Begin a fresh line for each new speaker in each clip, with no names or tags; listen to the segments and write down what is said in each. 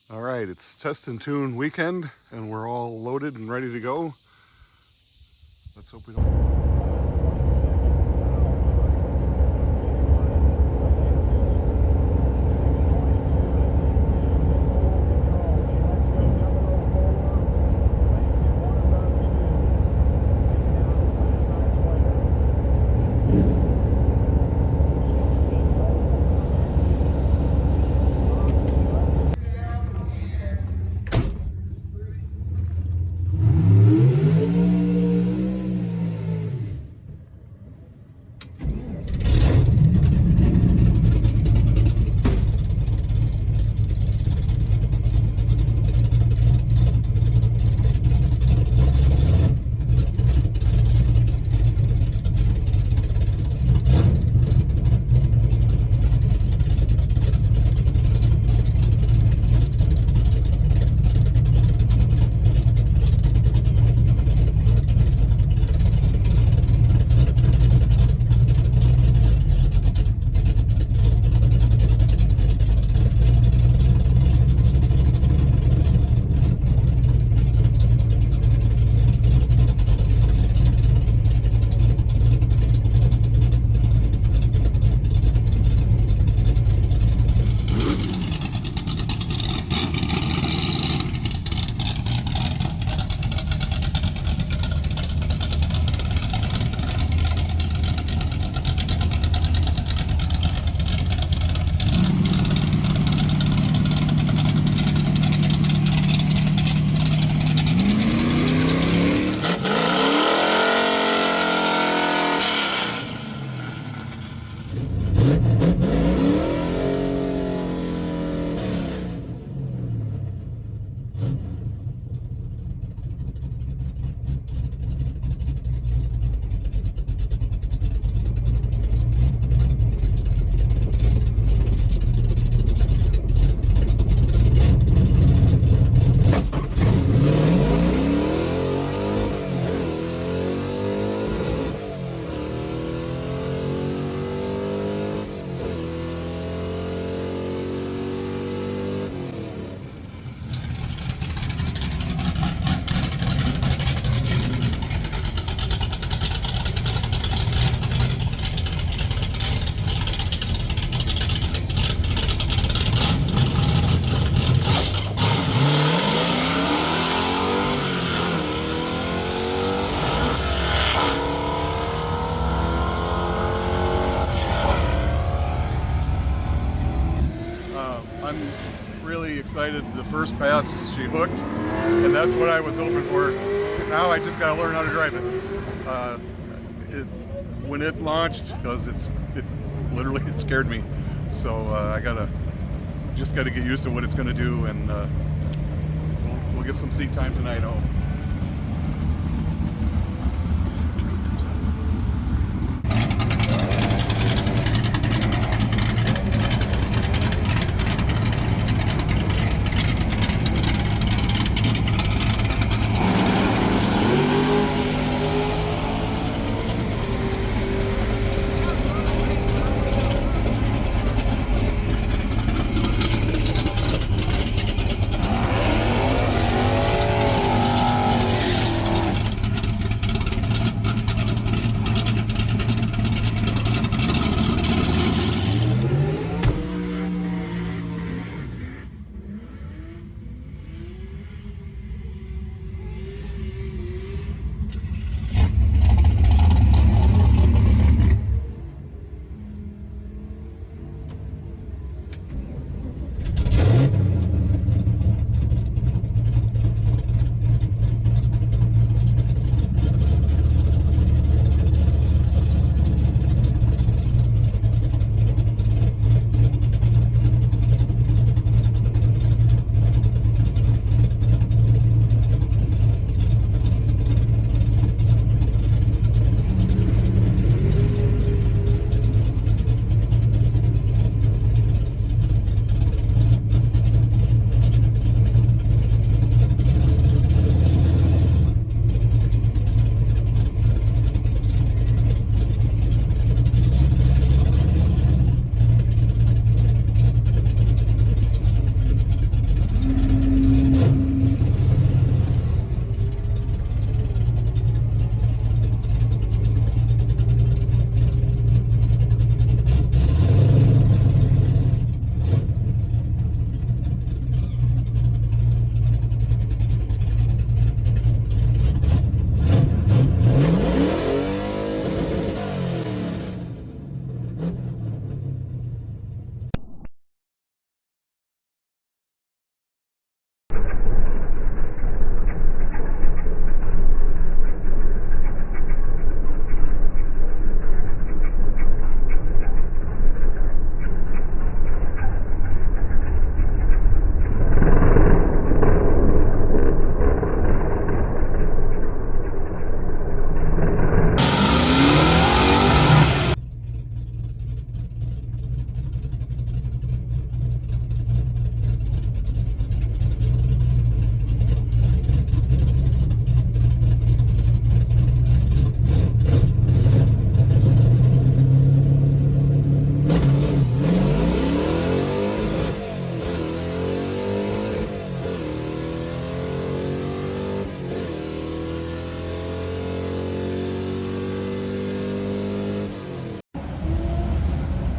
All right, it's test and tune weekend, and we're all loaded and ready to go. Let's hope we don't... I'm really excited. The first pass, she hooked, and that's what I was hoping for. Now I just got to learn how to drive it. When it launched, because it scared me. So I just gotta get used to what it's gonna do, and we'll get some seat time tonight. I hope.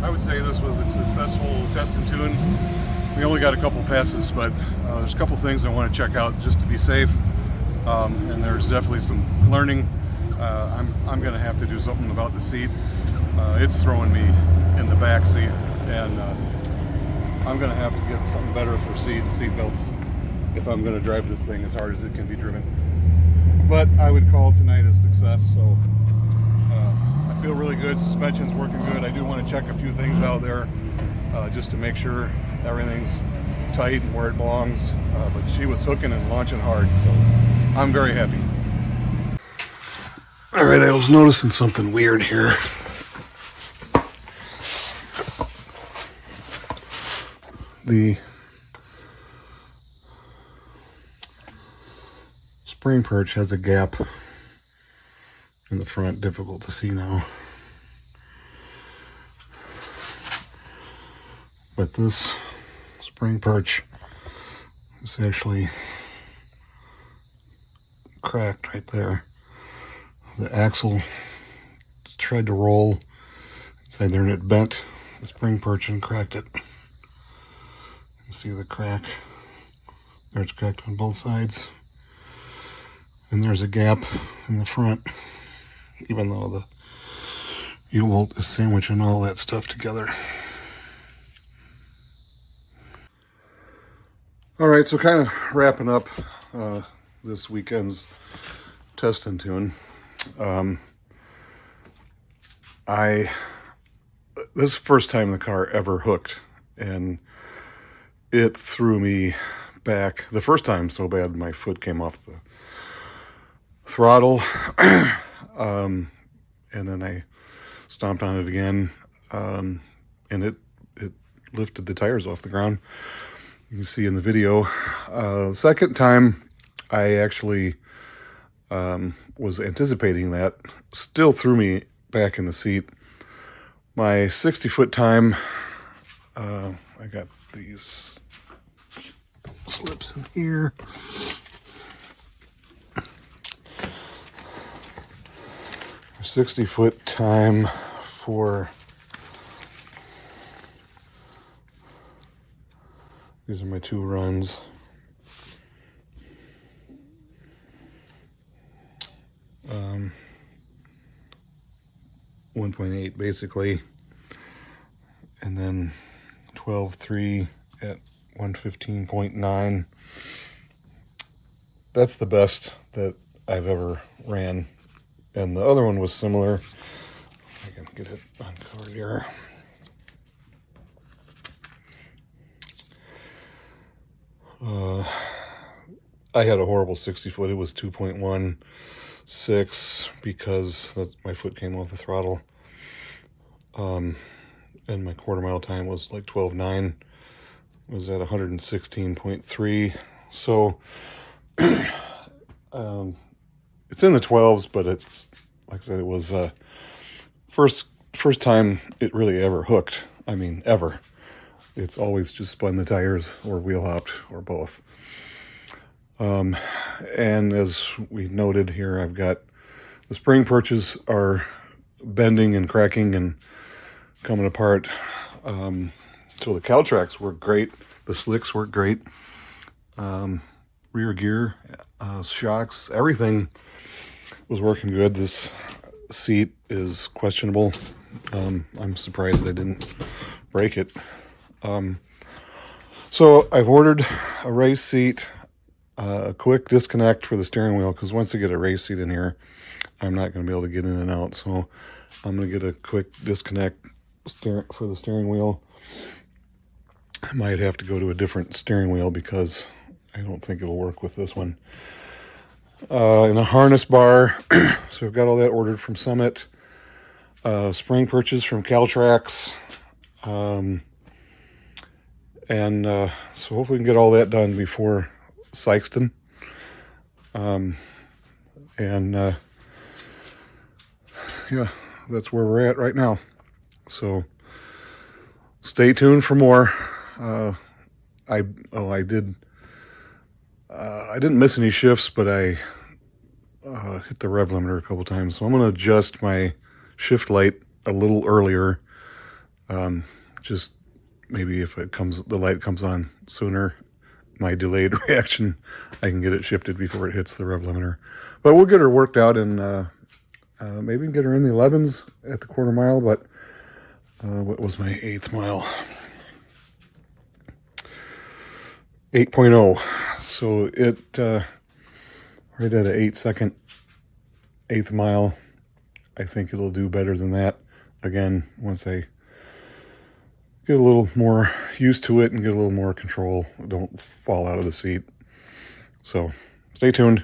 I would say this was a successful test and tune. We only got a couple passes, but there's a couple things I want to check out just to be safe. And there's definitely some learning. I'm going to have to do something about the seat. It's throwing me in the back seat, and I'm going to have to get something better for seat belts if I'm going to drive this thing as hard as it can be driven. But I would call tonight a success. So I feel really good. Suspension's working good. I do want to check a few things out there just to make sure everything's tight and where it belongs. But she was hooking and launching hard, so I'm very happy. All right, I was noticing something weird here. The spring perch has a gap in the front, difficult to see now. But this spring perch is actually cracked right there. The axle tried to roll inside there and it bent the spring perch and cracked it. You see the crack there, it's cracked on both sides, and there's a gap in the front, even though the U-bolt is sandwiching all that stuff together. All right, so kind of wrapping up this weekend's test and tune. This is the first time the car ever hooked, and it threw me back the first time so bad my foot came off the throttle. And then I stomped on it again, and it lifted the tires off the ground. You can see in the video. The second time I actually was anticipating that, still threw me back in the seat. My 60-foot time, I got these slips in here. My 60-foot time for, these are my two runs. Um, 1.8 basically, and then 12.3 at 115.9. That's the best that I've ever ran, and the other one was similar. I can get it uncovered here. I had a horrible 60-foot. It was 2.16 because my foot came off the throttle. And my quarter mile time was like 12.9. Was at 116.3. So it's in the 12s, but it's, like I said, it was first time it really ever hooked. I mean, ever. It's always just spun the tires or wheel hopped or both. And as we noted here, I've got the spring perches are bending and cracking and coming apart. So the Caltracs work great. The slicks work great. Rear gear, shocks, everything was working good. This seat is questionable. I'm surprised I didn't break it. So I've ordered a race seat. a quick disconnect for the steering wheel, because once I get a race seat in here, I'm not going to be able to get in and out. So I'm going to get a quick disconnect for the steering wheel. I might have to go to a different steering wheel because I don't think it'll work with this one. And a harness bar. So I've got all that ordered from Summit. Spring purchase from Caltracs. So hopefully we can get all that done before Sykeston. Yeah, that's where we're at right now. So stay tuned for more. I didn't miss any shifts, but I hit the rev limiter a couple times. So I'm going to adjust my shift light a little earlier. Just maybe if the light comes on sooner, my delayed reaction, I can get it shifted before it hits the rev limiter. But we'll get her worked out, and maybe get her in the 11s at the quarter mile. But what was my 8th mile? 8.0. So it right at an 8-second 8th mile. I think it'll do better than that. Again, once I get a little more used to it and get a little more control, don't fall out of the seat. So stay tuned.